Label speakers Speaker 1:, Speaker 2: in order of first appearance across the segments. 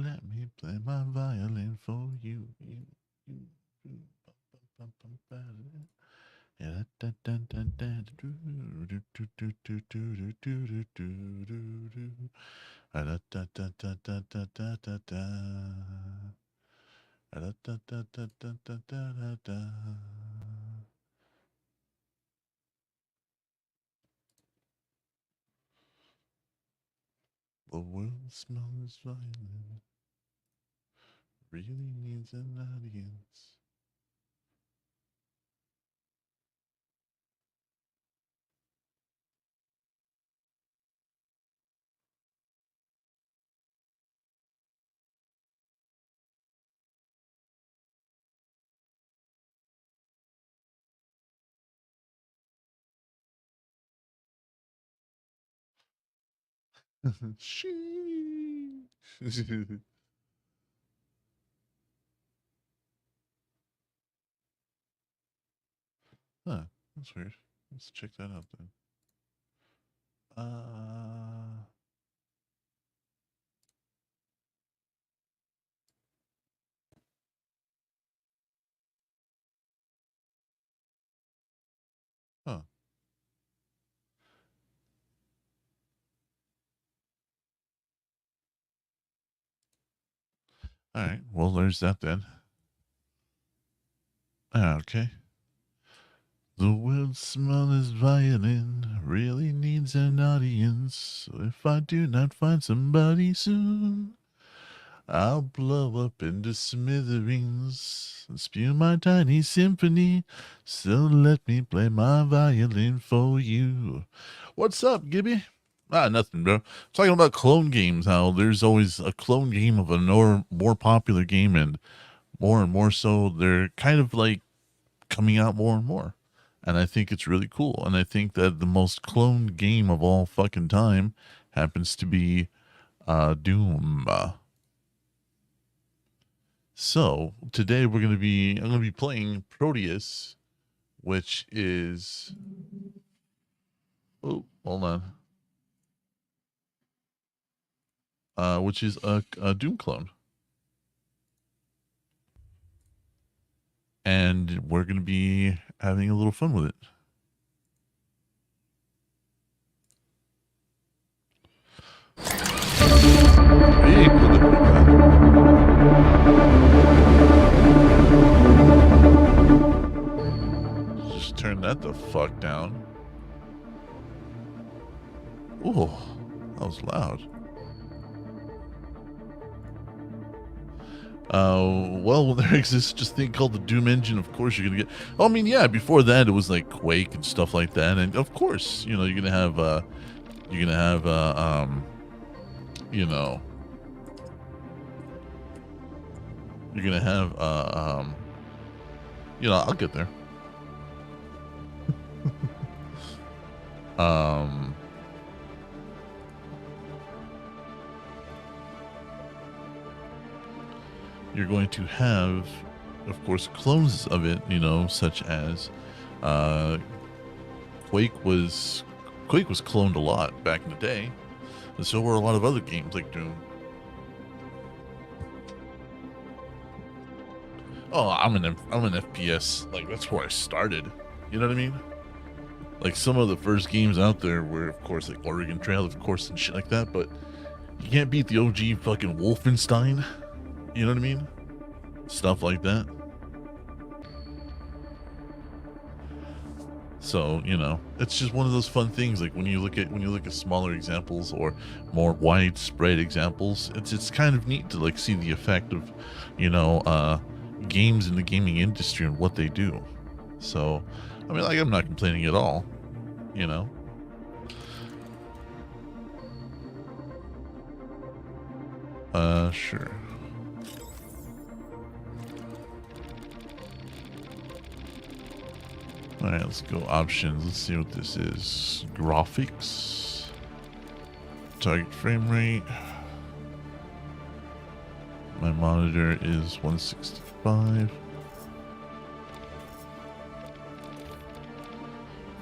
Speaker 1: let me play my violin for you. The world smells violin. Really needs an audience. She. Huh, that's weird. Let's check that out then. Uh, huh. All right. Well, there's that then. Okay. The world's smallest violin really needs an audience. So if I do not find somebody soon, I'll blow up into smithereens and spew my tiny symphony. So let me play my violin for you. What's up, Gibby? Nothing, bro. Talking about clone games, how there's always a clone game of a more popular game, and more so, they're kind of like coming out more and more. And I think it's really cool. And I think that the most cloned game of all fucking time happens to be Doom. So today I'm gonna be playing Proteus, which is hold on. Which is a Doom clone. And we're gonna be having a little fun with it. Hey, just turn that the fuck down. Oh, that was loud. Well, there exists just a thing called the Doom engine. Of course, you're gonna get. Oh, I mean, yeah. Before that, it was like Quake and stuff like that, and of course, you know, you're gonna have, you know, you're gonna have, you know, I'll get there. You're going to have, of course, clones of it, you know, such as Quake was cloned a lot back in the day, and so were a lot of other games like Doom. Oh, I'm an FPS, like that's where I started. You know what I mean? Like some of the first games out there were, of course, like Oregon Trail, of course, and shit like that. But you can't beat the OG fucking Wolfenstein. You know what I mean? Stuff like that. So, you know, it's just one of those fun things. Like when you look at smaller examples or more widespread examples, it's kind of neat to like see the effect of, you know, games in the gaming industry and what they do. So, I mean, like I'm not complaining at all, you know. Sure. All right, let's go options. Let's see what this is. Graphics. Target frame rate. My monitor is 165.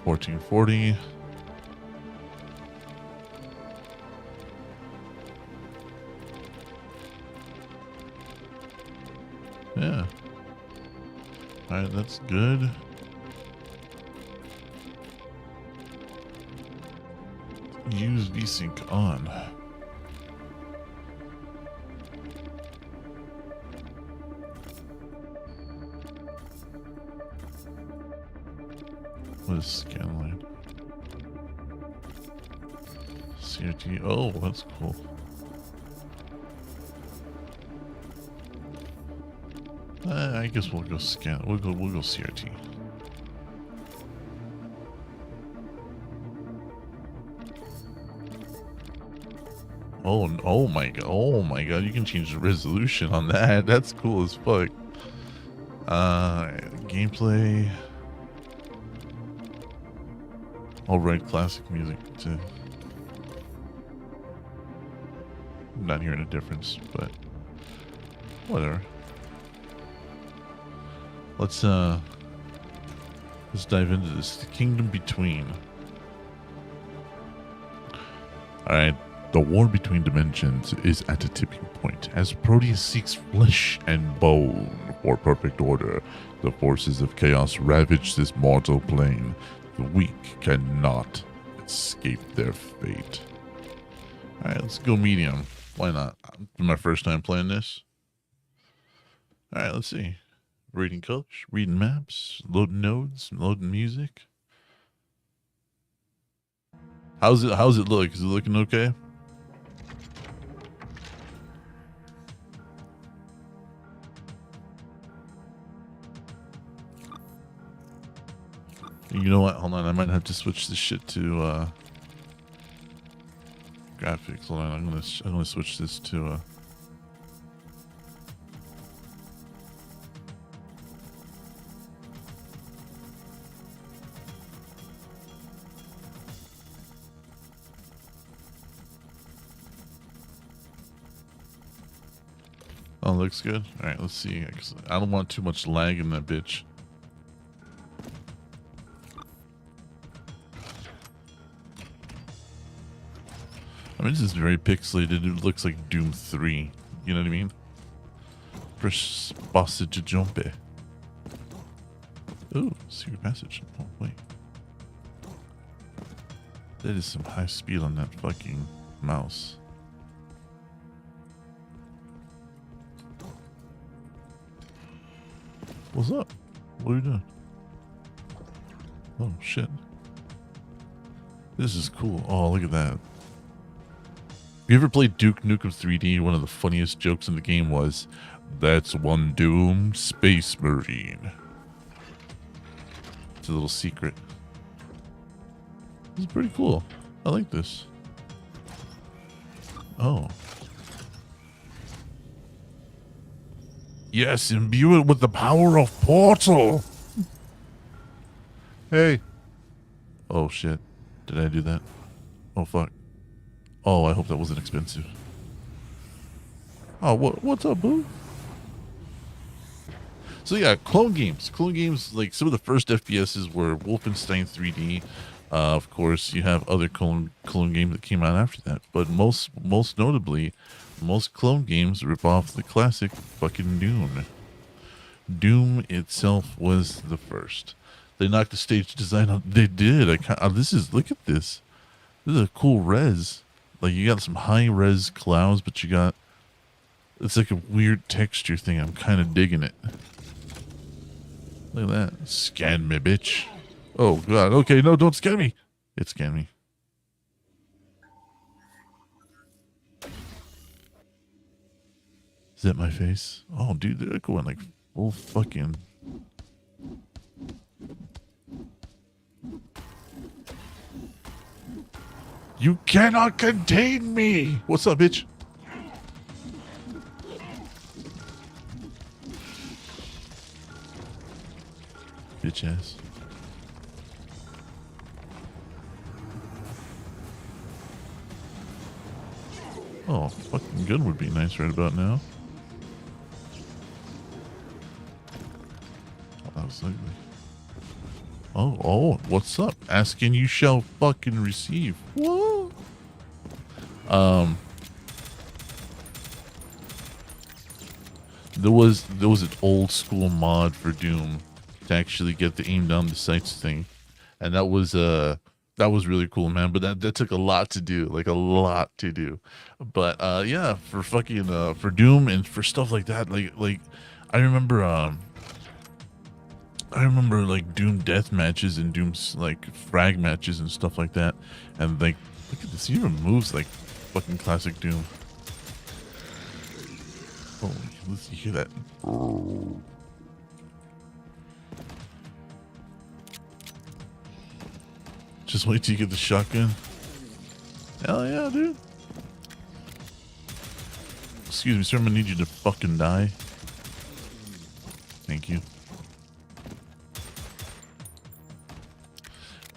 Speaker 1: 1440. Yeah. Alright, that's good. Use VSync on. What is scanline? CRT. Oh, that's cool. I guess we'll go scan. We'll go CRT. Oh my god! Oh my god! You can change the resolution on that. That's cool as fuck. Gameplay. I'll write classic music too. I'm not hearing a difference, but whatever. Let's dive into this. The Kingdom Between. Alright. The war between dimensions is at a tipping point. As Proteus seeks flesh and bone for perfect order, the forces of chaos ravage this mortal plane. The weak cannot escape their fate. Alright, let's go medium. Why not? My first time playing this. Alright, let's see. Reading colors, reading maps, loading nodes, loading music. How's it look? Is it looking okay? You know what? Hold on, I might have to switch this shit to graphics. Hold on, I'm gonna switch this to Oh, looks good. All right, let's see. I don't want too much lag in that bitch. I mean, this is very pixelated. It looks like Doom 3. You know what I mean? Press bossa to jump. Ooh, secret passage. Oh, wait. That is some high speed on that fucking mouse. What's up? What are you doing? Oh, shit. This is cool. Oh, look at that. You ever played Duke Nukem 3D? One of the funniest jokes in the game was, "That's one doomed space marine." It's a little secret. This is pretty cool. I like this. Oh. Yes, imbue it with the power of Portal. Hey. Oh, shit. Did I do that? Oh, fuck. Oh, I hope that wasn't expensive. Oh, what's up, boo? So yeah, clone games. Clone games, like some of the first FPSs were Wolfenstein 3D. Of course, you have other clone games that came out after that. But most notably, most clone games rip off the classic fucking Doom. Doom itself was the first. They knocked the stage design out. They did. Look at this. This is a cool res. Like, you got some high res clouds, but you got, it's like a weird texture thing. I'm kind of digging it. Look at that. Scan me, bitch. Oh, God. Okay, no, don't scan me. It scanned me. Is that my face? Oh, dude, they're going like full fucking... You cannot contain me! What's up, bitch? Bitch ass. Oh, fucking gun would be nice right about now. Oh, that was ugly. Oh, what's up? Asking you shall fucking receive. What? there was an old school mod for Doom to actually get the aim down the sights thing, and that was really cool, man. But that took a lot to do, like a lot to do. But yeah, for fucking for Doom and for stuff like that, like I remember like Doom death matches and Doom's like frag matches and stuff like that, and like look at this, he even moves like fucking classic Doom. Oh, let's hear that. Just wait till you get the shotgun. Hell yeah, dude. Excuse me, sir, I'm gonna need you to fucking die. Thank you.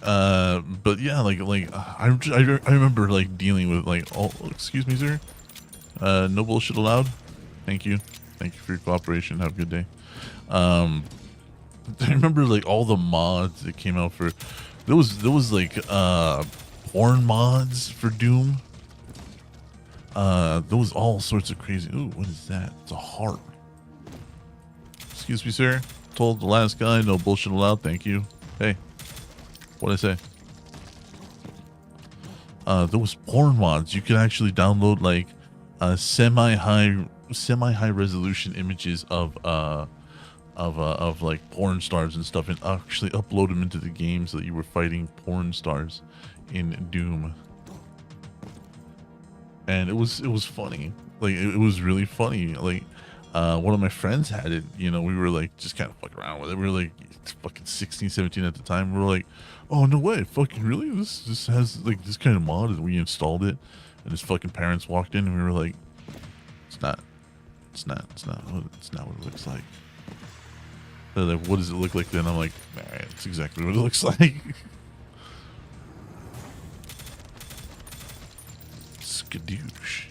Speaker 1: But yeah, like I remember like dealing with like, oh, excuse me, sir. No bullshit allowed. Thank you. Thank you for your cooperation. Have a good day. I remember like all the mods that came out for, there was like porn mods for Doom. There was all sorts of crazy. Ooh, what is that? It's a heart. Excuse me, sir. Told the last guy no bullshit allowed. Thank you. Hey, what'd I say? There was porn mods. You could actually download like semi-high resolution images of like porn stars and stuff, and actually upload them into the game so that you were fighting porn stars in Doom. And it was funny. Like it was really funny. Like one of my friends had it, you know, we were like just kind of fucking around with it. We were like fucking 16, 17 at the time. We were like, oh no way, fucking really? This has like this kind of mod, and we installed it, and his fucking parents walked in and we were like, it's not what it looks like. They're like, what does it look like then? I'm like, man, it's exactly what it looks like. Skadoosh.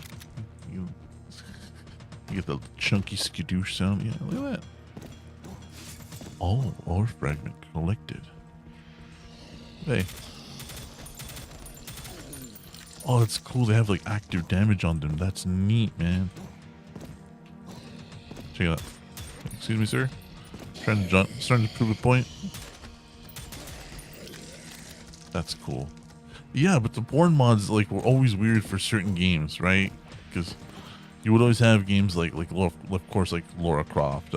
Speaker 1: You get the chunky skadoosh sound. Yeah, look at that. Oh, ore fragment collected. Hey. Oh, it's cool. They have like active damage on them. That's neat, man. Check it out. Excuse me, sir. Trying to jump, starting to prove a point. That's cool. Yeah, but the porn mods like were always weird for certain games, right? Because you would always have games like of course like Lara Croft,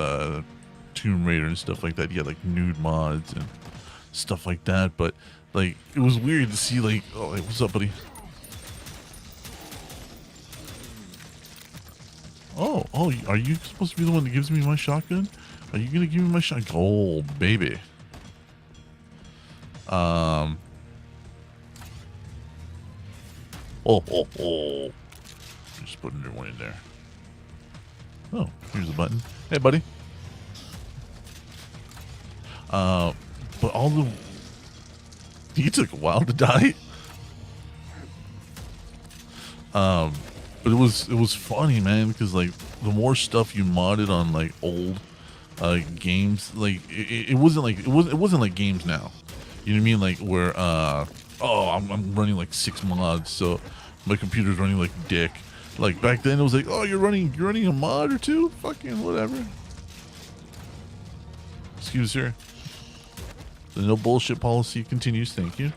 Speaker 1: Tomb Raider and stuff like that. You had like nude mods and stuff like that. But like it was weird to see like, oh, hey, what's up, buddy? Oh, are you supposed to be the one that gives me my shotgun? Are you gonna give me my shotgun? Oh, baby. Oh. Just put another one in there. Oh, here's the button. Hey, buddy. But all the... He took a while to die. But it was funny, man, because like the more stuff you modded on like old games, like it wasn't like games now. You know what I mean? Like where oh, I'm running like 6 mods, so my computer's running like dick. Like back then it was like, oh, you're running a mod or two? Fucking whatever. Excuse me, sir. The no bullshit policy continues, thank you.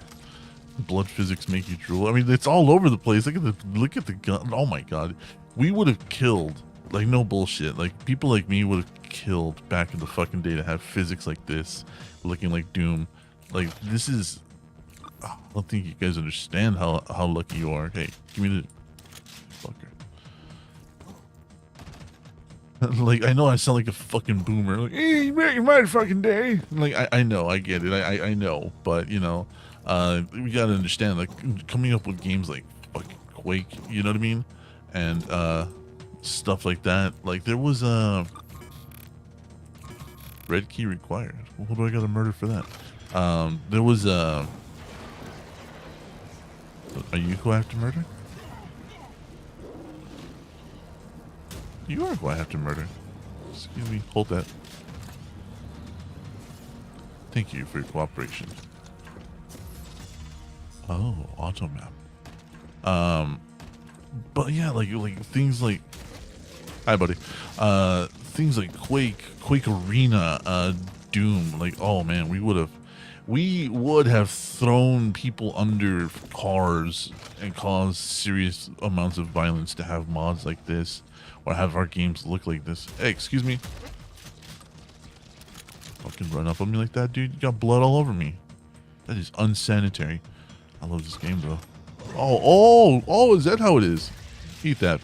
Speaker 1: Blood physics make you drool. I mean, it's all over the place. Look at the gun. Oh my god. We would have killed, like, no bullshit. Like, people like me would have killed back in the fucking day to have physics like this, looking like Doom. Like, this is... I don't think you guys understand how lucky you are. Hey, give me the... Fucker. Like, I know I sound like a fucking boomer. Like, hey, you made my fucking day. Like, I know, I get it. I know. But, you know, we gotta understand, like, coming up with games like fucking Quake, you know what I mean? And, stuff like that. Like, there was a... red key required. Well, what do I gotta murder for that? There was a... Are you who I have to murder? You are who I have to murder. Excuse me, hold that. Thank you for your cooperation. Oh, auto map. But yeah, like things like... Hi, buddy. things like Quake Arena, Doom. Like, oh man, we would have thrown people under cars and caused serious amounts of violence to have mods like this or have our games look like this. Hey, excuse me. Fucking run up on me like that, dude. You got blood all over me. That is unsanitary. I love this game, bro. Oh, is that how it is? Eat that.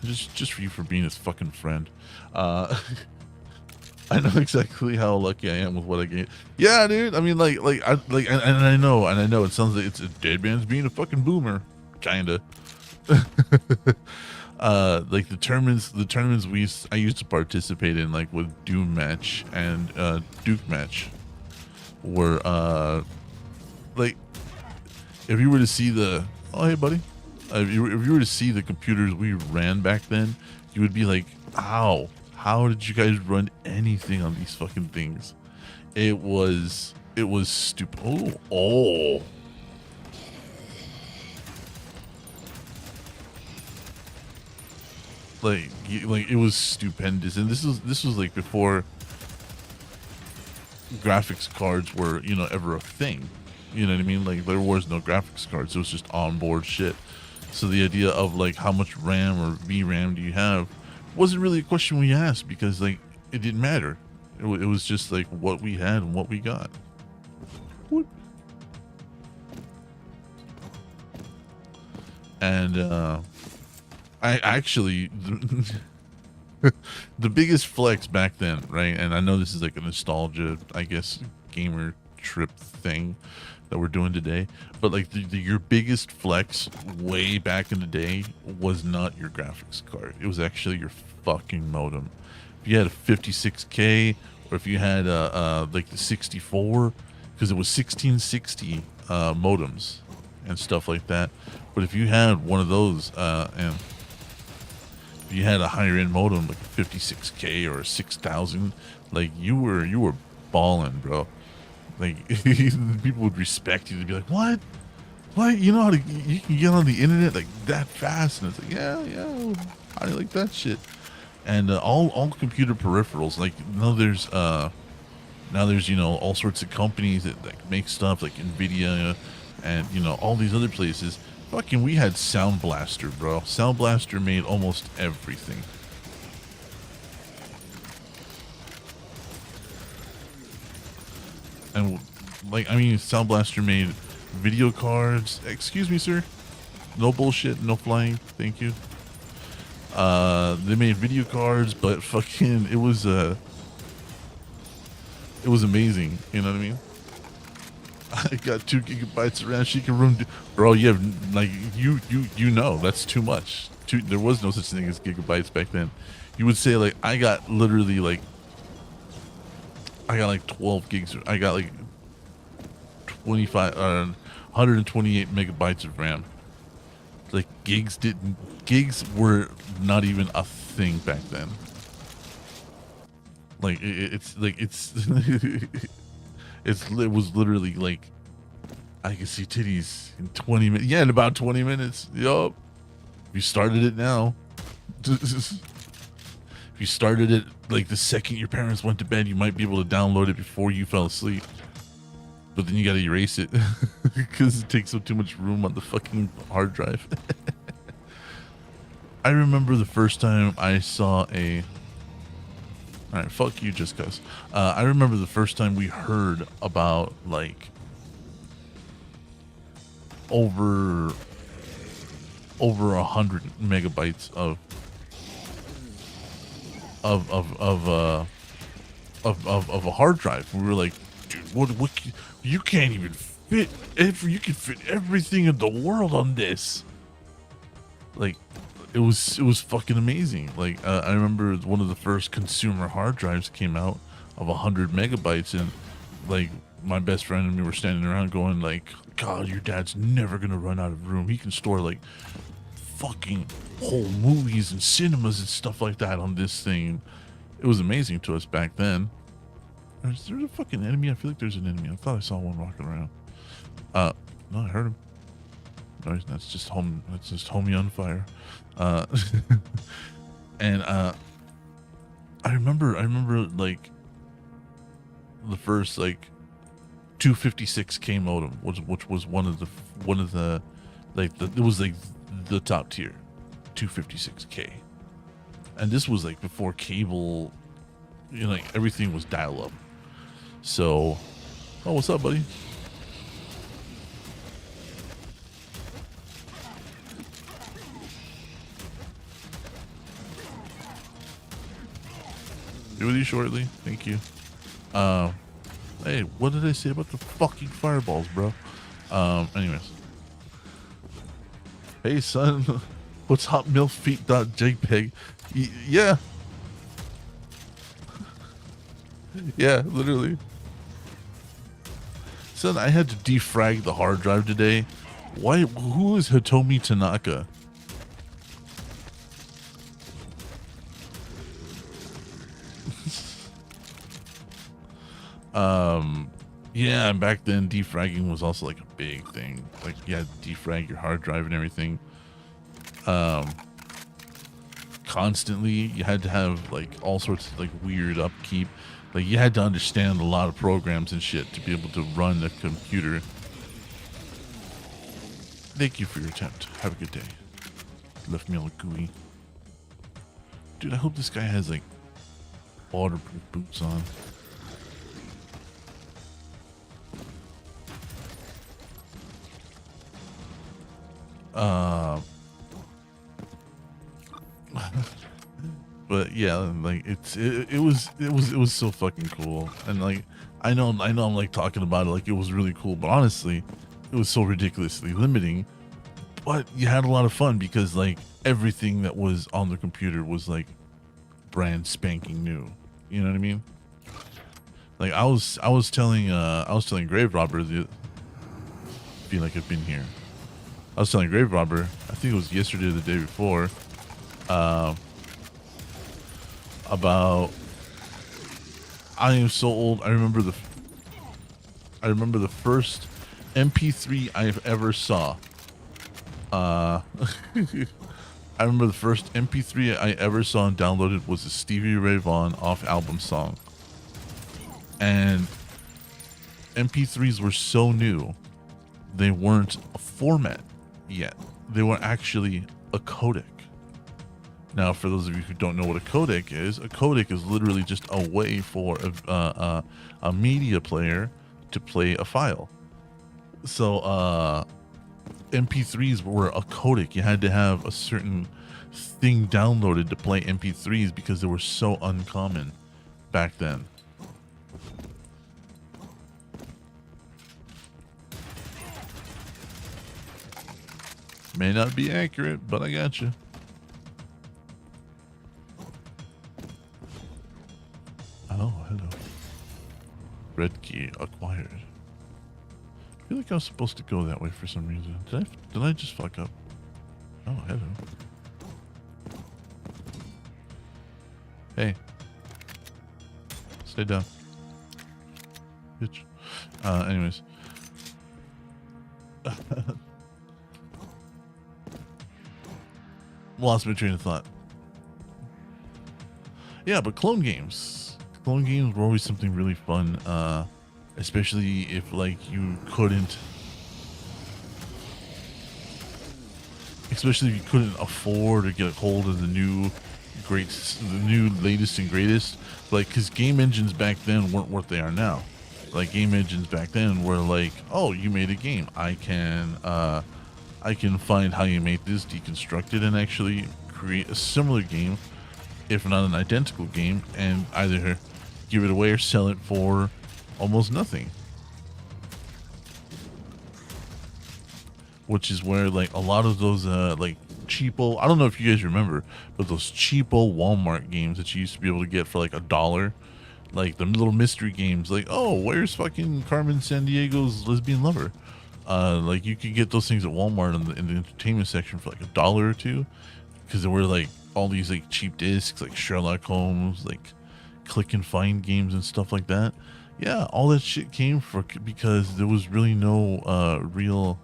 Speaker 1: Just for you for being his fucking friend. I know exactly how lucky I am with what I get. Yeah, dude. I mean, I know it sounds like it's a dead man's being a fucking boomer, kinda. Like the tournaments I used to participate in, like with Doom match and Duke match, were like, if you were to see the hey buddy, if you were to see the computers we ran back then, you would be like, how did you guys run anything on these fucking things? It was stupid. Oh. Like it was stupendous, and this was like before graphics cards were, you know, ever a thing. You know what I mean? Like, there was no graphics cards. It was just onboard shit. So the idea of like how much RAM or VRAM do you have wasn't really a question we asked, because like it didn't matter. It was just like what we had and what we got. Whoop. And I actually the biggest flex back then, right? And I know this is like a nostalgia, I guess, gamer trip thing that we're doing today, but like your biggest flex way back in the day was not your graphics card. It was actually your fucking modem. If you had a 56K, or if you had like the 64, because it was 1660 modems and stuff like that. But if you had one of those, and if you had a higher end modem like a 56K or a 6000, like you were balling, bro. Like people would respect you. They'd be like, what? You know you can get on the internet like that fast? And it's like, yeah, I like that shit. And all computer peripherals, like now there's you know, all sorts of companies that make stuff like Nvidia and, you know, all these other places. Fucking, we had Sound Blaster, bro. Sound Blaster made almost everything. And like, I mean, Sound Blaster made video cards. Excuse me, sir. No bullshit, no flying. Thank you. They made video cards, but fucking, it was amazing. You know what I mean? I got 2 gigabytes of RAM. She can room, bro. You have like you know that's too much. There was no such thing as gigabytes back then. You would say like I got literally like 12 gigs. I got like 128 megabytes of RAM. Like gigs were not even a thing back then. Like it was literally like I can see titties in 20 minutes. Yeah, in about 20 minutes. Yup. If you started it now. If you started it like the second your parents went to bed, you might be able to download it before you fell asleep. But then you gotta erase it because it takes up too much room on the fucking hard drive. I remember the first time I saw a... Alright, fuck you just cuz. I remember the first time we heard about like over 100 megabytes of a hard drive. We were like, dude, what you can't even fit you can fit everything in the world on this. Like it was fucking amazing. Like I remember one of the first consumer hard drives came out of 100 megabytes, and like my best friend and me were standing around going like, God, your dad's never gonna run out of room. He can store like fucking whole movies and cinemas and stuff like that on this thing. It was amazing to us back then. There's a fucking enemy. I feel like there's an enemy. I thought I saw one walking around. No, I heard him. No, that's just homie on fire. And I remember like the first like 256K modem, which was one of the like it was like the top tier 256K, and this was like before cable, you know, like everything was dial up. So, oh, what's up, buddy? Be with you shortly. Thank you. Hey, what did I say about the fucking fireballs, bro? Anyways. Hey, son. What's hotmilfeet.jpg? Yeah. Yeah, literally. Son, I had to defrag the hard drive today. Why? Who is Hitomi Tanaka? Yeah, and back then defragging was also like a big thing. Like you had to defrag your hard drive and everything. Constantly, you had to have like all sorts of like weird upkeep. Like you had to understand a lot of programs and shit to be able to run a computer. Thank you for your attempt. Have a good day. Left me all gooey. Dude, I hope this guy has like waterproof boots on. But yeah, like it was so fucking cool. And like I know I'm like talking about it like it was really cool, but honestly it was so ridiculously limiting, but you had a lot of fun because like everything that was on the computer was like brand spanking new, you know what I mean? Like I was telling Grave Robber, feel like I've been here. I was telling Grave Robber, I think it was yesterday or the day before, about I am so old. I remember the first MP3 I've ever saw. I remember the first MP3 I ever saw and downloaded was a Stevie Ray Vaughan off album song. And MP3s were so new, they weren't a format yet. They were actually a codec. Now, for those of you who don't know what a codec is literally just a way for a media player to play a file. So MP3s were a codec. You had to have a certain thing downloaded to play MP3s because they were so uncommon back then. May not be accurate, but I got you. Oh, hello. Red key acquired. I feel like I was supposed to go that way for some reason. Did I just fuck up? Oh, hello. Hey. Stay down. Bitch. Anyways. Lost my train of thought. Yeah, but clone games. Clone games were always something really fun, especially if like you couldn't afford to get a hold of the new latest and greatest, like, because game engines back then weren't what they are now. Like game engines back then were like, oh, you made a game, I can find how you made this, deconstruct it, and actually create a similar game, if not an identical game, and either give it away or sell it for almost nothing. Which is where like a lot of those like cheapo, I don't know if you guys remember, but those cheapo Walmart games that you used to be able to get for like $1, like the little mystery games, like, oh, where's fucking Carmen Sandiego's lesbian lover? Like you could get those things at Walmart in the entertainment section for like $1 or $2, because there were like all these like cheap discs, like Sherlock Holmes, like click and find games and stuff like that. Yeah, all that shit came because there was really no real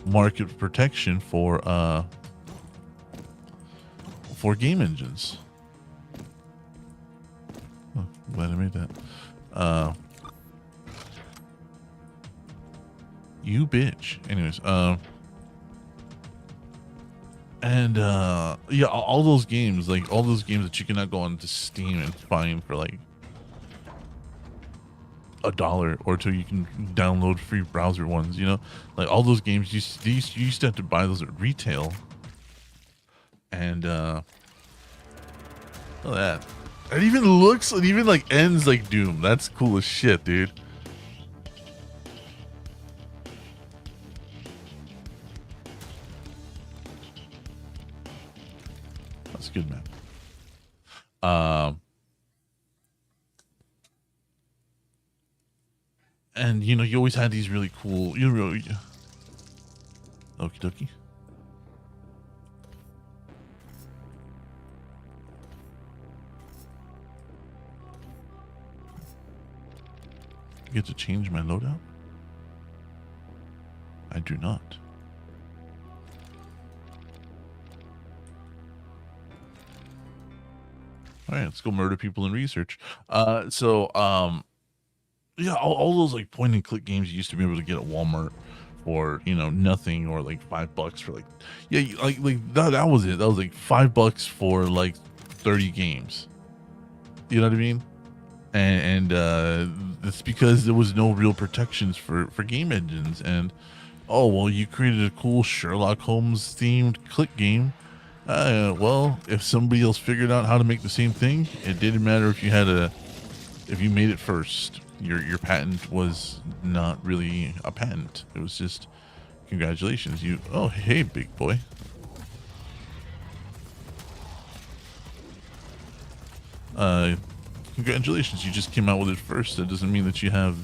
Speaker 1: market protection for for game engines. Oh, glad I made that. You bitch. Anyways, and yeah, all those games, like all those games that you cannot go onto Steam and find for like $1 or two, you can download free browser ones, you know, like all those games you used to have to buy those at retail. And look at that. It even like ends like Doom. That's cool as shit, dude. That's good, man. And you know, you always had these really cool, you know, okie dokie. I get to change my loadout? I do not. All right, let's go murder people in research. Yeah, all those like point and click games you used to be able to get at Walmart for, you know, nothing, or like $5 for like, yeah, like that was it. That was like $5 for like 30 games. You know what I mean? And it's because there was no real protections for game engines. And oh well, you created a cool Sherlock Holmes themed click game. Well, if somebody else figured out how to make the same thing, it didn't matter if you made it first. Your patent was not really a patent. It was just, congratulations, you. Oh, hey, big boy. Congratulations, you just came out with it first. That doesn't mean that you have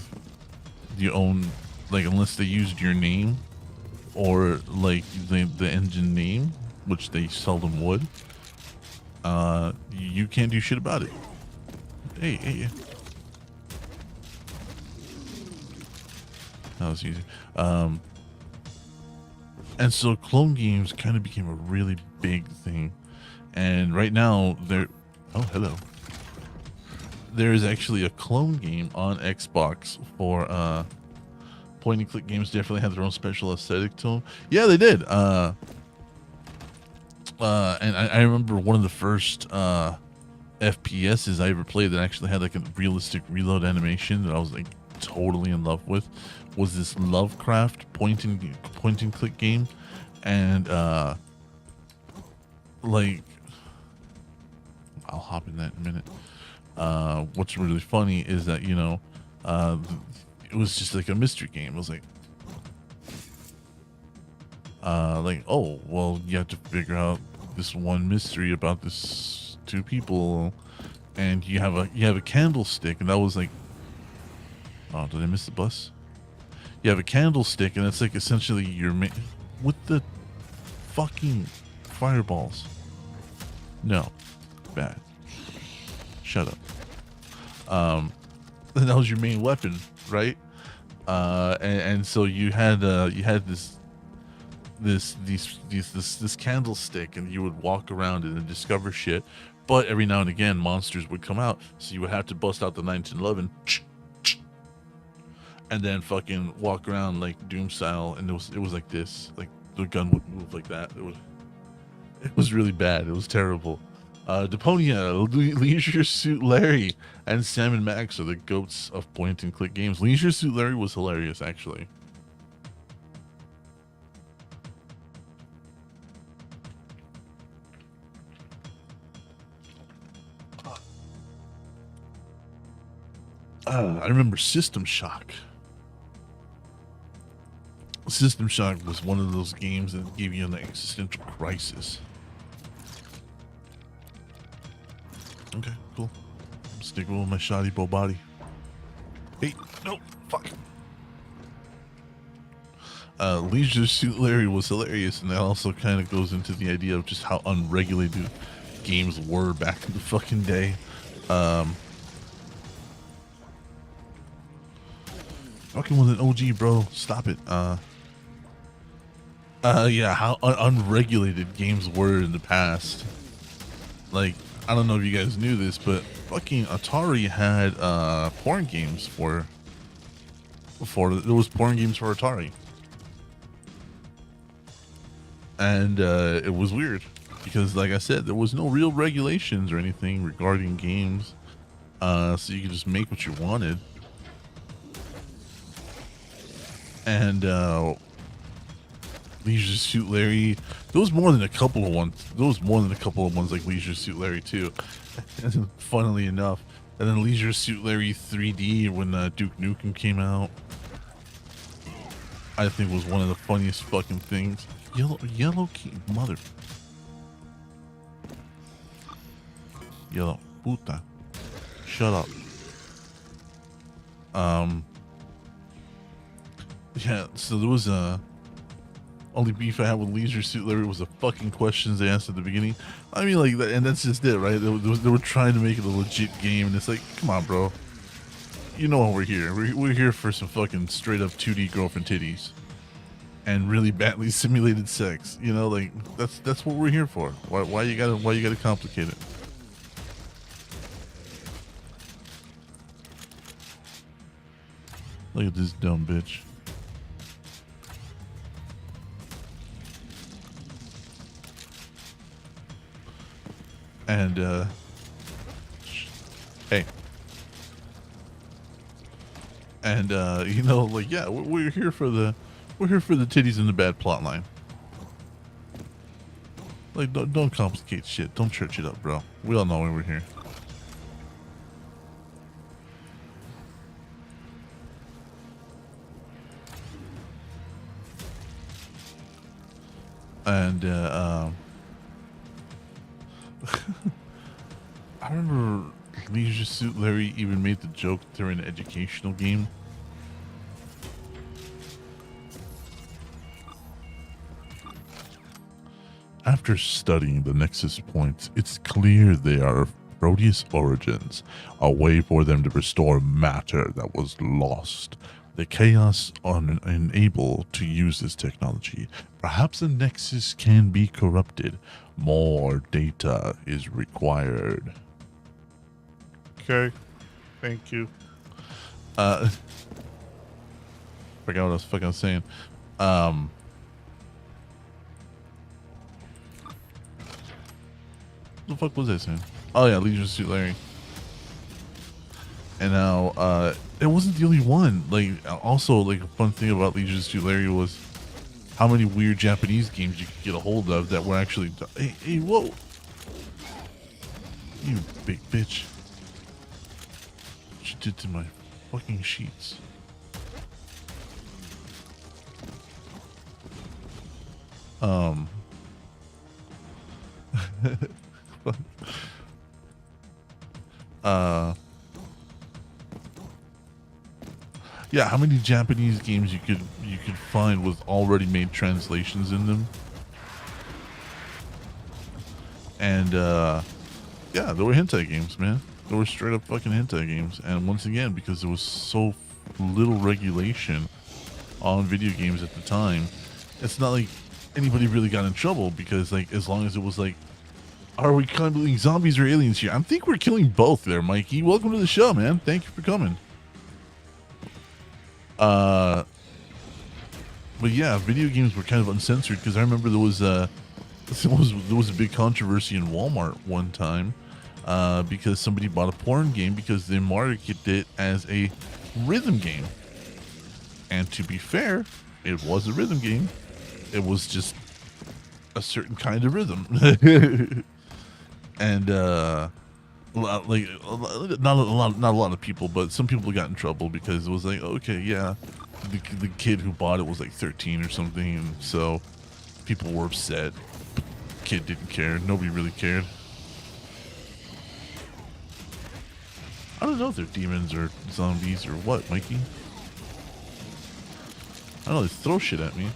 Speaker 1: your own, like, unless they used your name or like the engine name, which they seldom would. You can't do shit about it. Hey. That was easy. And so clone games kind of became a really big thing. And right now oh, hello. There is actually a clone game on Xbox for point and click games. Definitely have their own special aesthetic to them. Yeah, they did. And I remember one of the first FPSs I ever played that actually had like a realistic reload animation that I was like totally in love with was this Lovecraft point and click game. And like, I'll hop in that in a minute. What's really funny is that, you know, it was just like a mystery game. It was like, oh well, you have to figure out this one mystery about this two people, and you have a candlestick, and that was like, oh, did I miss the bus? You have a candlestick, and it's like essentially your with the fucking fireballs. No, bad. Shut up. And that was your main weapon, right? And so you had this candlestick, and you would walk around and discover shit. But every now and again, monsters would come out, so you would have to bust out the 1911, and then fucking walk around like Doom style. And it was like this, like the gun would move like that. It was really bad. It was terrible. Deponia, Leisure Suit Larry, and Sam and Max are the goats of point and click games. Leisure Suit Larry was hilarious, actually. I remember System Shock. System Shock was one of those games that gave you an existential crisis. Okay, cool. I'm sticking with my shoddy bow body. Hey, no, fuck. Leisure Suit Larry was hilarious, and that also kind of goes into the idea of just how unregulated games were back in the fucking day. Fucking with an OG, bro. Stop it. Yeah, how unregulated games were in the past. Like, I don't know if you guys knew this, but fucking Atari had porn games for there was porn games for Atari. And it was weird because, like I said, there was no real regulations or anything regarding games, so you could just make what you wanted. And Leisure Suit Larry, there was more than a couple of ones. There was more than a couple of ones like Leisure Suit Larry too. Funnily enough, and then Leisure Suit Larry 3D when Duke Nukem came out, I think was one of the funniest fucking things. Yellow key, mother. Yellow puta. Shut up. Yeah, so there was only beef I had with Leisure Suit Larry was the fucking questions they asked at the beginning. I mean, like, and that's just it, right? They were trying to make it a legit game, and it's like, come on, bro. You know why we're here. We're here for some fucking straight up 2D girlfriend titties. And really badly simulated sex, you know, like that's what we're here for. Why you gotta complicate it? Look at this dumb bitch. And hey, and you know, like, yeah, we're here for the titties and the bad plot line. Like, don't complicate shit. Don't church it up, bro. We all know why we're here. And I remember Leisure Suit Larry even made the joke that they're an educational game. After studying the Nexus points, it's clear they are of Proteus origins, a way for them to restore matter that was lost. The Chaos are unable to use this technology. Perhaps the Nexus can be corrupted. More data is required. Okay, thank you. Forgot what I was fucking saying. What the fuck was I saying? Oh yeah, Leisure Suit Larry. And now, it wasn't the only one. Like, also, like, a fun thing about Leisure Suit Larry was how many weird Japanese games you could get a hold of that were actually. Hey, whoa! You big bitch! What you did to my fucking sheets? Yeah, how many Japanese games you could find with already made translations in them? And yeah, there were hentai games, man. There were straight up fucking hentai games. And once again, because there was so little regulation on video games at the time, it's not like anybody really got in trouble, because, like, as long as it was like, are we killing zombies or aliens here? I think we're killing both there, Mikey. Welcome to the show, man. Thank you for coming. But yeah, video games were kind of uncensored, because I remember there was a big controversy in Walmart one time, because somebody bought a porn game because they marketed it as a rhythm game. And to be fair, it was a rhythm game. It was just a certain kind of rhythm. And like, not a lot of people, but some people got in trouble because it was like, okay, yeah, the kid who bought it was like 13 or something, and so people were upset. Kid didn't care. Nobody really cared. I don't know if they're demons or zombies or what, Mikey. I don't know, they throw shit at me.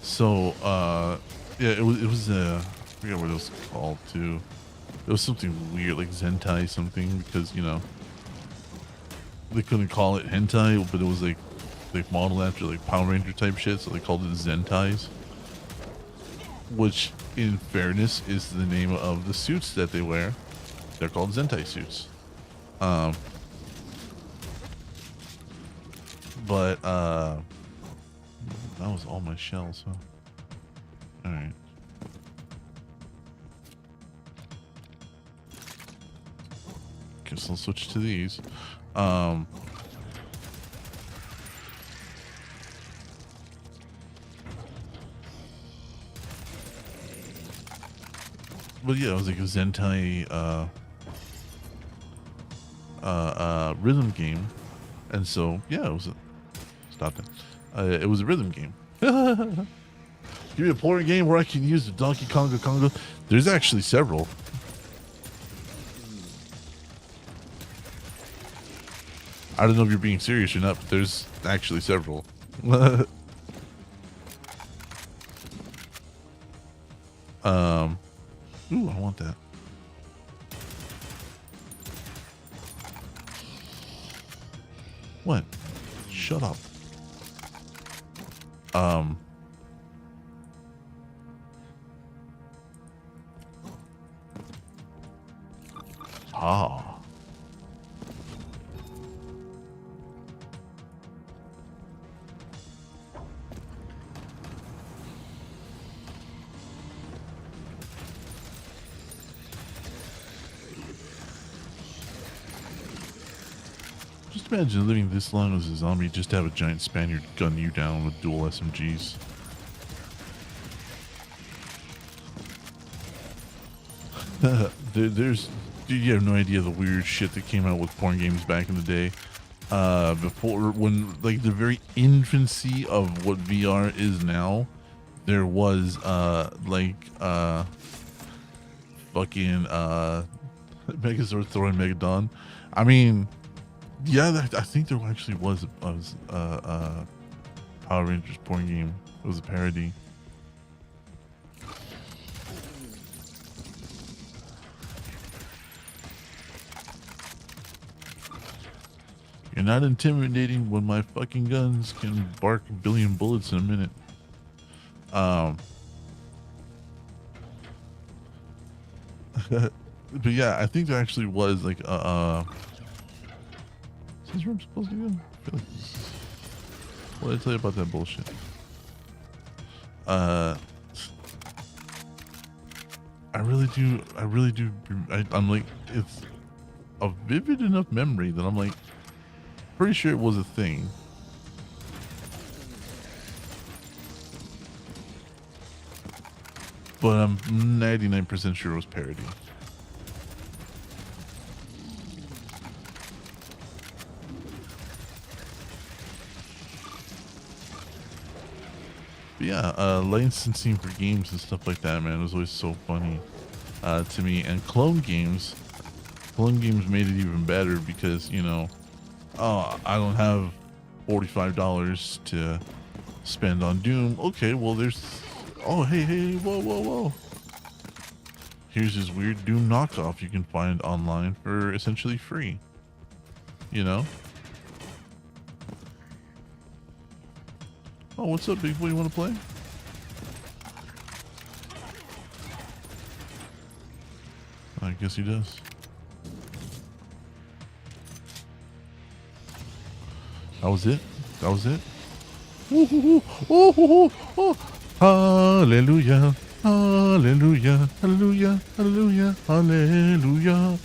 Speaker 1: So, yeah, it was forget what it was called too. It was something weird, like Zentai something, because, you know, they couldn't call it hentai, but it was like modeled after like Power Ranger type shit, so they called it Zentais. Which, in fairness, is the name of the suits that they wear. They're called Zentai suits. But that was all my shells, huh? Alright. Guess I'll switch to these. But yeah, it was like a Zentai rhythm game. And so yeah, it was a stop it. It was a rhythm game. Give me a porn game where I can use the Donkey Konga Congo. There's actually several. I don't know if you're being serious or not, but there's actually several. Ooh, I want that. What? Shut up. Ah. Just imagine living this long as a zombie, just to have a giant Spaniard gun you down with dual SMGs. Dude, you have no idea the weird shit that came out with porn games back in the day. Before, when, like, the very infancy of what VR is now, there was, fucking, Megazord throwing Megadon. I mean, yeah, I think there actually was a Power Rangers porn game. It was a parody. You're not intimidating when my fucking guns can bark a billion bullets in a minute. But yeah, I think there actually was like is this where I'm supposed to go? I feel like what did I tell you about that bullshit? I really do. I'm like, it's a vivid enough memory that I'm like, pretty sure it was a thing. But I'm 99% sure it was parody. But yeah, licensing for games and stuff like that, man, was always so funny to me. And clone games made it even better because, you know, oh, I don't have $45 to spend on Doom. Okay, well, there's, oh, hey, whoa. Here's this weird Doom knockoff you can find online for essentially free. You know? Oh, what's up, big boy? You want to play? I guess he does. That was it. Oh. Hallelujah. Hallelujah. Hallelujah. Hallelujah. Hallelujah.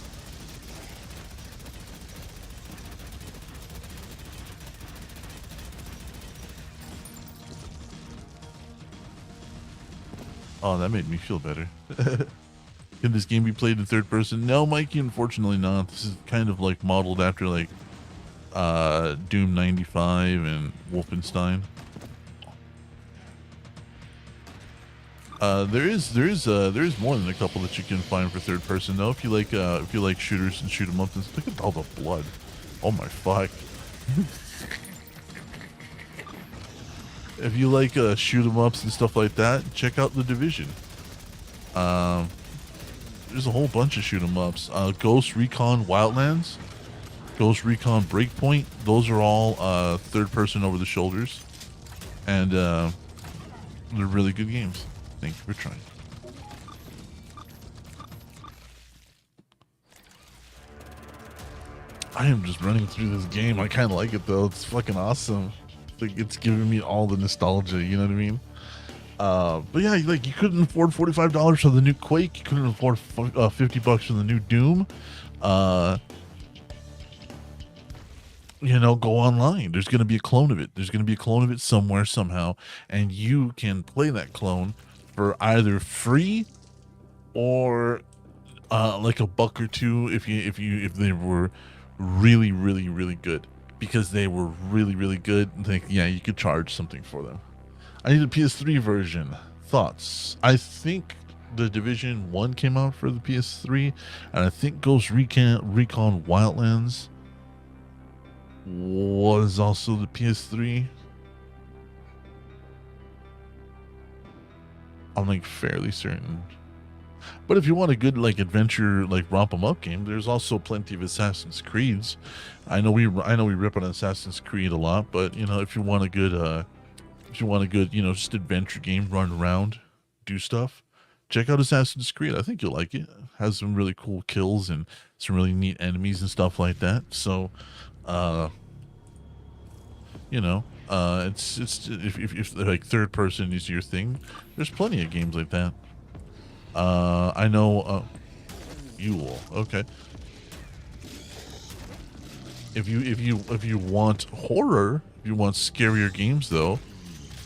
Speaker 1: Oh, that made me feel better. Can this game be played in third person? No, Mikey, unfortunately not. This is kind of like modeled after like Doom 95 and Wolfenstein. There is more than a couple that you can find for third person though. If you like shooters and shoot 'em up, and look at all the blood. Oh my fuck. If you like shoot 'em ups and stuff like that, check out The Division. There's a whole bunch of shoot 'em ups. Ghost Recon Wildlands, Ghost Recon Breakpoint. Those are all third person over the shoulders, and they're really good games. Thank you for trying. I am just running through this game. I kind of like it though. It's fucking awesome. Like, it's giving me all the nostalgia. You know what I mean? But yeah, like, you couldn't afford $45 for the new Quake. You couldn't afford $50 for the new Doom. You know, go online. There's going to be a clone of it. There's going to be a clone of it somewhere, somehow, and you can play that clone for either free or like a buck or two if they were really, really, really good. Because they were really, really good, like, yeah, you could charge something for them. I need a PS3 version. Thoughts? I think the Division 1 came out for the PS3, and I think Ghost Recon Wildlands was also the PS3. I'm like fairly certain. But if you want a good like adventure, like romp 'em up game, there's also plenty of Assassin's Creeds. I know we rip on Assassin's Creed a lot, but you know, if you want a good you know, just adventure game, run around, do stuff, check out Assassin's Creed. I think you'll like it. It has some really cool kills and some really neat enemies and stuff like that. So, you know, it's if like third person is your thing, there's plenty of games like that. I know, you will. Okay. If you want horror, if you want scarier games though,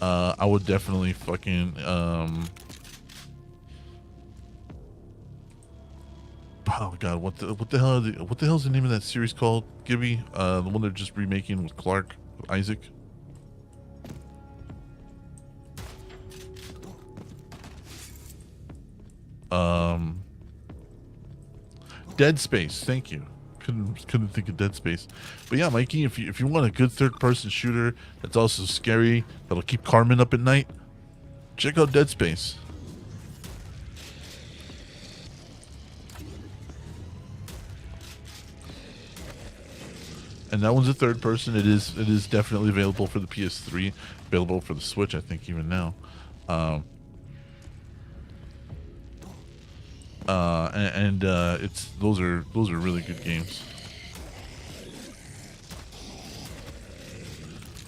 Speaker 1: I would definitely fucking oh god, what the hell is the name of that series called, Gibby? The one they're just remaking with Clark, with Isaac. Dead Space. Thank you. Couldn't think of Dead Space. But yeah, Mikey, if you want a good third person shooter that's also scary, that'll keep Carmen up at night, check out Dead Space. And that one's a third person. It is definitely available for the PS3, available for the Switch, I think, even now. It's those are really good games,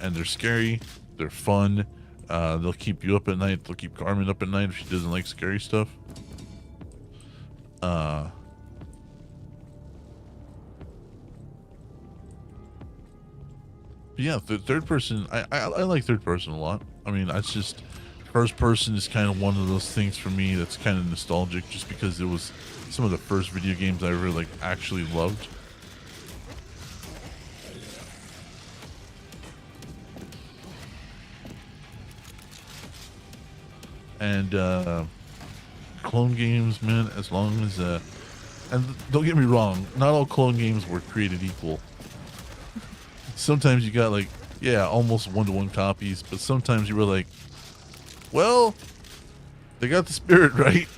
Speaker 1: and they're scary, they're fun, they'll keep you up at night, they'll keep Carmen up at night if she doesn't like scary stuff. But yeah, third person, I like third person a lot. I mean, it's just first person is kind of one of those things for me that's kind of nostalgic, just because it was some of the first video games I really like actually loved. And clone games, man, as long as and don't get me wrong, not all clone games were created equal. Sometimes you got like, yeah, almost one-to-one copies, but sometimes you were like, well, they got the spirit right.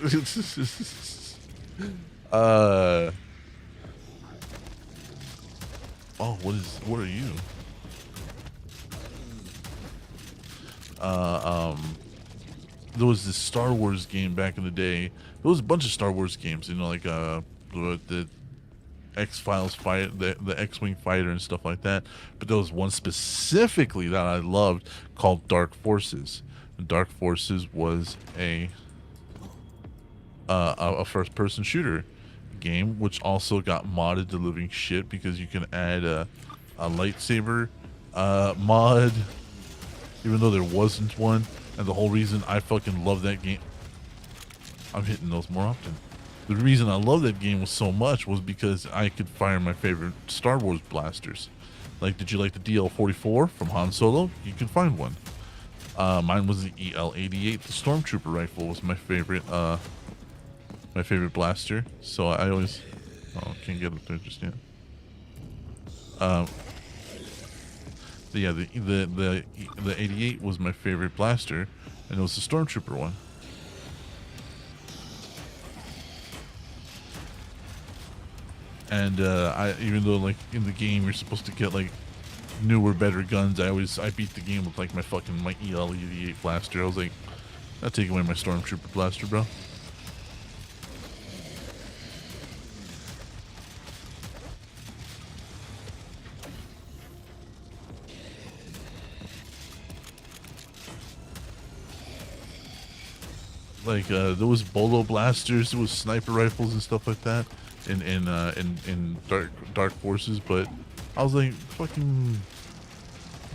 Speaker 1: Oh, what are you? There was this Star Wars game back in the day. There was a bunch of Star Wars games, you know, like the X-Files fight, the X-Wing fighter and stuff like that. But there was one specifically that I loved called Dark Forces. And Dark Forces was a first-person shooter game, which also got modded to living shit because you can add a lightsaber mod, even though there wasn't one. And the whole reason I fucking love that game, I'm hitting those more often. The reason I love that game was so much was because I could fire my favorite Star Wars blasters. Like, did you like the DL-44 from Han Solo? You can find one. Mine was the EL-88. The Stormtrooper rifle was my favorite blaster. So I always, oh, can't get up there just yet. Yeah, the 88 was my favorite blaster, and it was the Stormtrooper one. And even though like in the game you're supposed to get like newer, better guns, I beat the game with like my EL88 blaster. I was like, I'll take away my Stormtrooper blaster, bro. Like there was bolo blasters, there was sniper rifles and stuff like that in Dark Forces, but I was like, fucking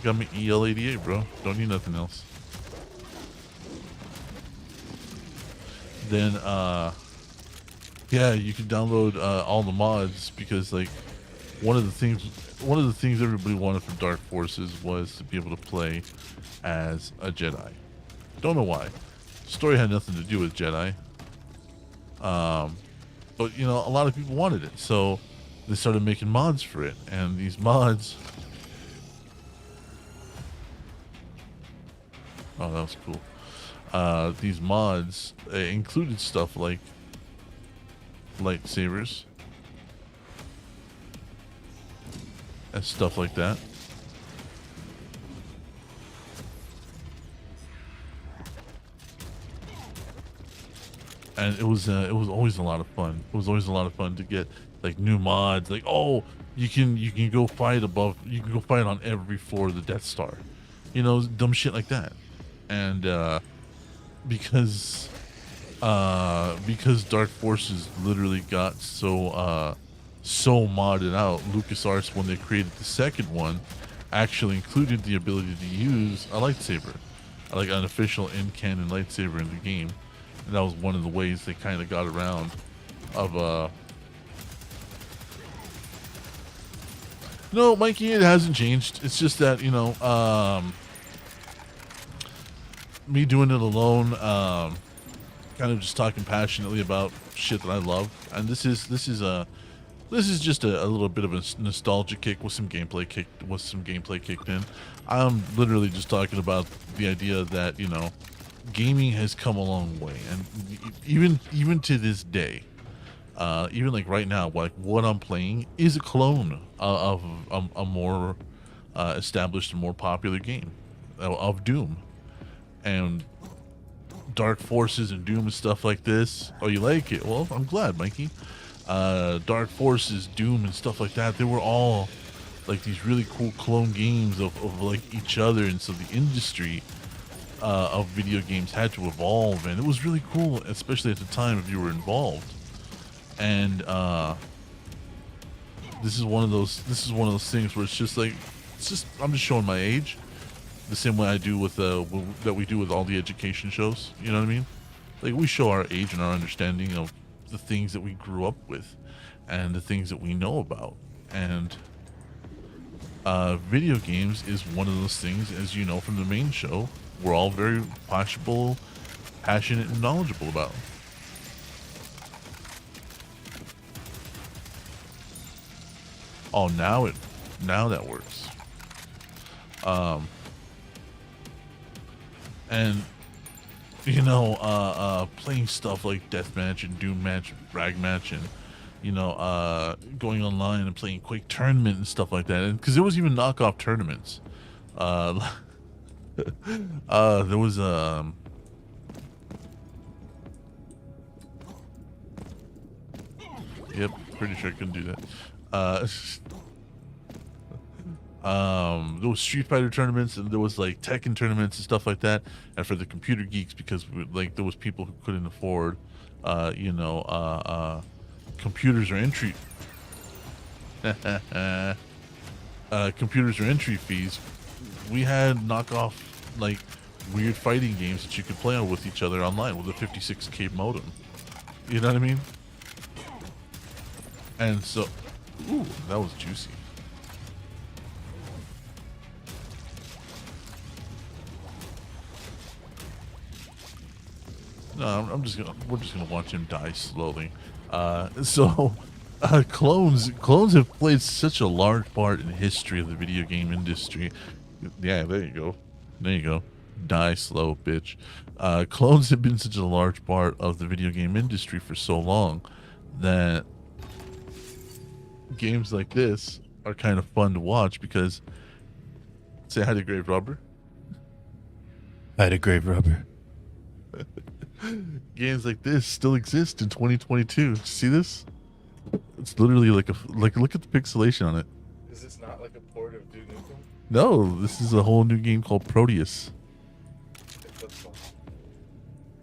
Speaker 1: got me EL88, bro. Don't need nothing else. Then yeah, you can download all the mods, because like one of the things everybody wanted from Dark Forces was to be able to play as a Jedi. Don't know why. Story had nothing to do with Jedi. But you know, a lot of people wanted it, so they started making mods for it, and these mods, oh, that was cool. These mods included stuff like lightsabers and stuff like that. And it was always a lot of fun. It was always a lot of fun to get like new mods. Like, oh, you can go fight on every floor of the Death Star, you know, dumb shit like that. And because Dark Forces literally got so modded out, LucasArts, when they created the second one, actually included the ability to use a lightsaber, like an official in-canon lightsaber in the game. And that was one of the ways they kind of got around of no, Mikey, it hasn't changed. It's just that, you know, me doing it alone, kind of just talking passionately about shit that I love. And this is just a little bit of a nostalgia kick with some gameplay kicked in. I'm literally just talking about the idea that, you know, gaming has come a long way, and even to this day, even like right now, like what I'm playing is a clone of a more established and more popular game of Doom. And Dark Forces and Doom and stuff like this. Oh, you like it? Well, I'm glad, Mikey. Dark Forces, Doom, and stuff like that, they were all like these really cool clone games of like each other, and so the industry of video games had to evolve, and it was really cool, especially at the time if you were involved. And this is one of those things where it's just like, I'm just showing my age, the same way I do with that we do with all the education shows. You know what I mean? Like, we show our age and our understanding of the things that we grew up with and the things that we know about. And video games is one of those things, as you know from the main show, we're all very passionate and knowledgeable about. Oh, now that works. And you know, playing stuff like Deathmatch and Doom Match, Frag Match, and you know, going online and playing Quake Tournament and stuff like that. And because there was even knockoff tournaments. There was yep, pretty sure I couldn't do that. There was Street Fighter tournaments, and there was like Tekken tournaments and stuff like that. And for the computer geeks, because like there was people who couldn't afford, you know, computers or entry, computers or entry fees. We had knockoff like weird fighting games that you could play on with each other online with a 56K modem. You know what I mean? And so, ooh, that was juicy. No, we're just gonna watch him die slowly. Clones have played such a large part in the history of the video game industry. Yeah, there you go. Die slow, bitch. Clones have been such a large part of the video game industry for so long that games like this are kind of fun to watch because say hi to Grave Robber.
Speaker 2: I had a grave rubber.
Speaker 1: Games like this still exist in 2022. See this? It's literally like look at the pixelation on it.
Speaker 2: Is this not like a port of Duke Nukem?
Speaker 1: No, this is a whole new game called Proteus.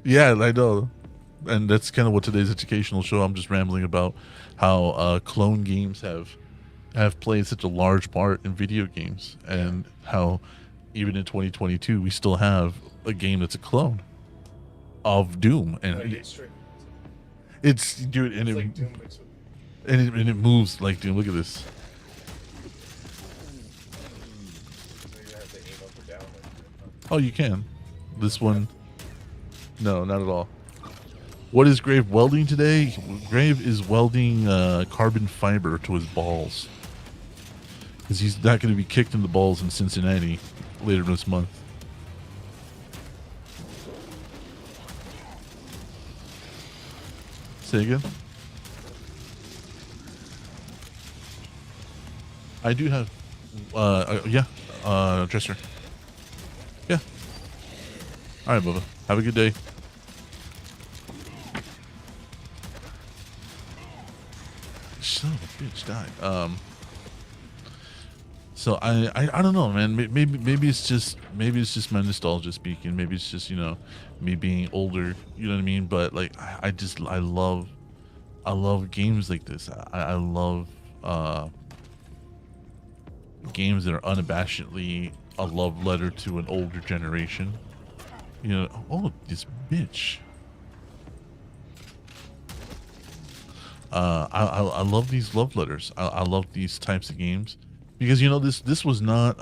Speaker 1: Yeah, I know. And that's kind of what today's educational show. I'm just rambling about how clone games have played such a large part in video games, and how even in 2022 we still have a game that's a clone of Doom, and it's dude, and
Speaker 2: It's
Speaker 1: it
Speaker 2: like Doom mixed with.
Speaker 1: and it moves like Doom. Look at this.
Speaker 2: So you have to aim up or down.
Speaker 1: Oh, you can. This one, no, not at all. What is Grave welding today? Grave is welding carbon fiber to his balls. Because he's not going to be kicked in the balls in Cincinnati later this month. Say again? I do have, yeah, dresser. Yeah. All right, Bubba. Have a good day. Son of a bitch, die. So I don't know, man. Maybe it's just my nostalgia speaking. Maybe it's just me being older. You know what I mean? But like I love games like this. I love games that are unabashedly a love letter to an older generation. You know, oh, this bitch. I love these love letters. I love these types of games because this was not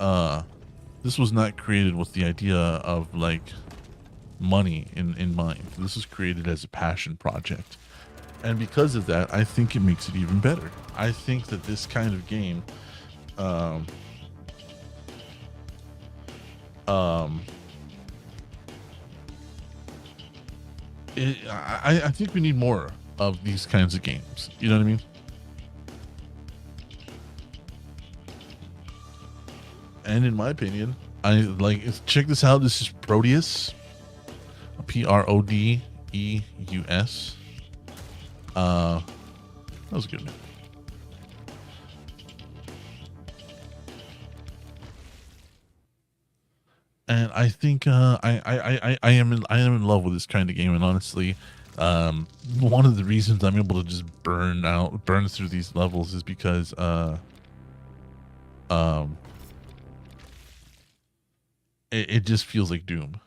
Speaker 1: created with the idea of like money in mind. This was created as a passion project, and because of that, I think it makes it even better. I think that this kind of game, um, um, I think we need more of these kinds of games. You know what I mean? And in my opinion, I like check this out. This is Proteus, Prodeus. That was good. Man. And I think I am in love with this kind of game. And honestly, one of the reasons I'm able to just burn through these levels is because um it just feels like Doom.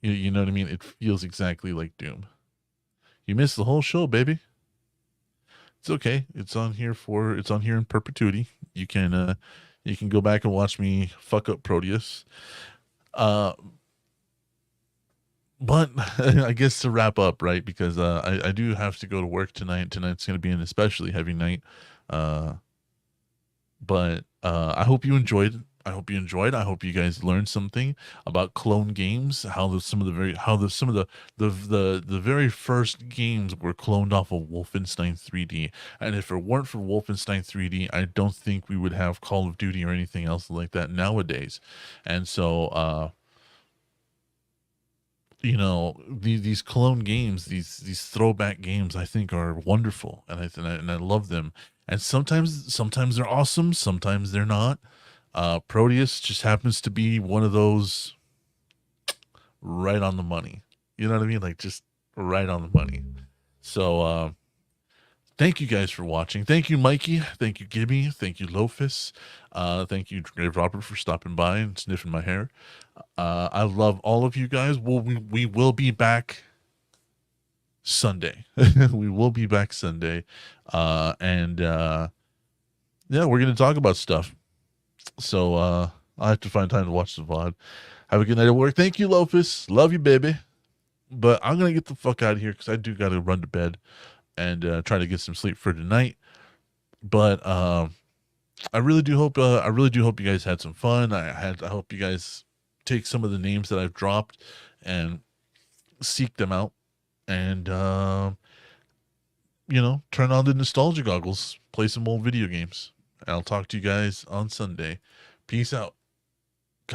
Speaker 1: You know what I mean? It feels exactly like Doom. You missed the whole show, baby. It's okay. It's on here in perpetuity. You can go back and watch me fuck up Proteus. Uh but I guess to wrap up, right? Because I do have to go to work tonight. Tonight's gonna be an especially heavy night. Uh but I hope you enjoyed. I hope you enjoyed. I hope you guys learned something about clone games. How the some of the very how the some of the very first games were cloned off of Wolfenstein 3D. And if it weren't for Wolfenstein 3D, I don't think we would have Call of Duty or anything else like that nowadays. And so these clone games, these throwback games, I think are wonderful, and I love them. And sometimes they're awesome, sometimes they're not. Proteus just happens to be one of those right on the money. You know what I mean? Like just right on the money. So thank you guys for watching. Thank you, Mikey. Thank you, Gibby. Thank you, Lofus. Thank you, Grave Robert, for stopping by and sniffing my hair. I love all of you guys. We will be back Sunday. We will be back Sunday. And yeah, we're gonna talk about stuff. So I'll have to find time to watch the VOD. Have a good night at work. Thank you, Lofus. Love you, baby. But I'm gonna get the fuck out of here because I do gotta run to bed and try to get some sleep for tonight. But I really do hope you guys had some fun. I hope you guys take some of the names that I've dropped and seek them out. And turn on the nostalgia goggles, play some old video games. I'll talk to you guys on Sunday. Peace out.